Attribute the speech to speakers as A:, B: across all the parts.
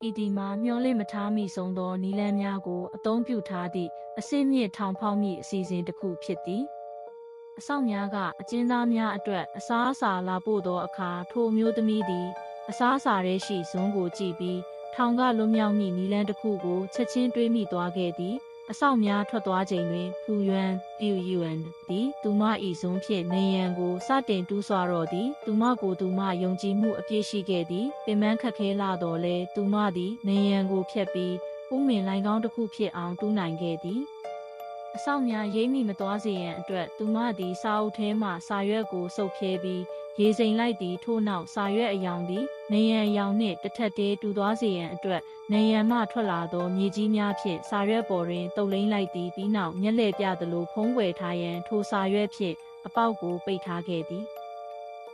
A: ဤဒီမှာမျောလင့်မထားမိဆုံးသောနီလန်းများကိုအသုံးပြုထားသည့်အစင်းမြင့်ထောင်ဖောက်မည့်အစီအစဉ်တစ်ခုဖြစ်သည်အဆောင်များကအကျဉ်းသားများအတွက်အစားအစာလာပို့သောအခါထိုအမျိုးသမီးသည်အစားအစာရဲရှိဇွန်းကိုကြည့်ပြီးထောင်ကလွတ်မြောက်မည့်နီလန်းတစ်ခုကိုချက်ချင်းတွေးမိသွားခဲ့သည်အဆောင်များထွက်သွားချိန်တွင်ဖူယွမ်ပြူယွမ်သည်သူမ၏ဇွန်းဖြင့်နေရန်ကိုစတင်တူးဆွတော့သည်သူမကိုသူမယုံကြည်မှုအပြည့်ရှိခဲ့သည်ပင်ပန်းခက်ခဲလာတော့လဲသူမသည်နေရန်ကိုဖျက်ပြီးဥမင်လိုင်းကောင်းတစ်ခုဖြစ်အောင်တူးနိုင်ခဲ့သည်အဆောင်များရိပ်မိမသွားစေရန်အတွက်သူမသည်စာအုပ်ထဲမှစာရွက်ကိုစုပ်ဖြဲပြီးရေစိမ်လိုက်သည်ထို့နောက်စာရွက်အယောင်သည်နေရန်အယောင်နှင့်တစ်ထပ်တည်းတူသွားစေရန်အတွက်နေရန်မှထွက်လာသောမြေကြီးများဖြင့်စာရွက်ပေါ်တွင်တုပ်လိမ့်လိုက်သည်ပြီးနောက်မျက်လှည့်ပြသလိုဖုံးကွယ်ထားရန်ထိုစာရွက်ဖြင့်အပေါက်ကိုပိတ်ထားခဲ့သည်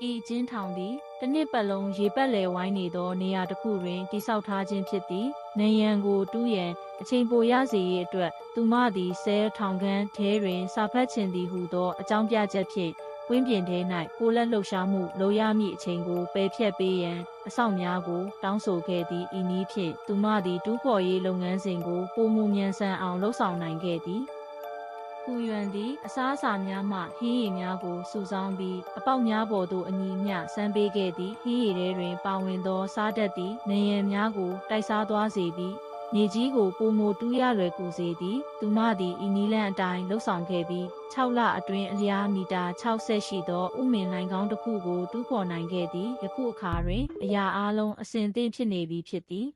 A: ဤကျင်းထောင်သည်တစ်နှစ်ပတ်လုံးရေပတ်လည်ဝိုင်းနေသောနေရာတစ်ခုတွင်တိဆောက်ထားခြင်းဖြစ်သည်နေရန်ကိုတူးရန်အချိန်ပိုရစေရေးအတွက်သူမသည်ဆဲထောင်ခန်းထဲတွင်စာဖတ်ချင်သည်ဟုသောအကြောင်းပြချက်ဖြင့်ဝင်းပြင်ထဲ၌ကိုလက်လှုပ်ရှားမှုလုပ်ရမည့်အချိန်ကိုပယ်ဖျက်ပေးရန်အဆောင်များကိုတောင်းဆိုခဲ့သည့်ဤနည်းဖြင့်သူမသည်တူးဖော်ရေးလုပ်ငန်းစဉ်ကိုပိုမိုမြန်ဆန်အောင်လှုပ်ဆောင်နိုင်ခဲ့သည်ဖူယွမ်သည်အစားအစာများမှဟင်းရည်များကိုစုဆောင်းပြီးအပေါက်များပေါ်သို့အညီမျှဆန်းပေးခဲ့သည်ဟင်းရည်ထဲတွင်ပါဝင်သောစားတတ်သည့်နေရန်များကိုတိုက်စားသွားစေပြီးမြေကြီးကိုပိုမိုတူးရလွယ်ကူစေသည်သူမသည်ဤနီလန်းအတိုင်းလှုပ်ဆောင်ခဲ့ပြီး6လအတွင်းအလျားမီတာ60ရှိသောဥမင်လိုင်းကောင်းတစ်ခုကိုတူးဖော်နိုင်ခဲ့သည်ယခုအခါတွင်အရာအလုံးအဆင်သင့်ဖြစ်နေပြီဖြစ်သည်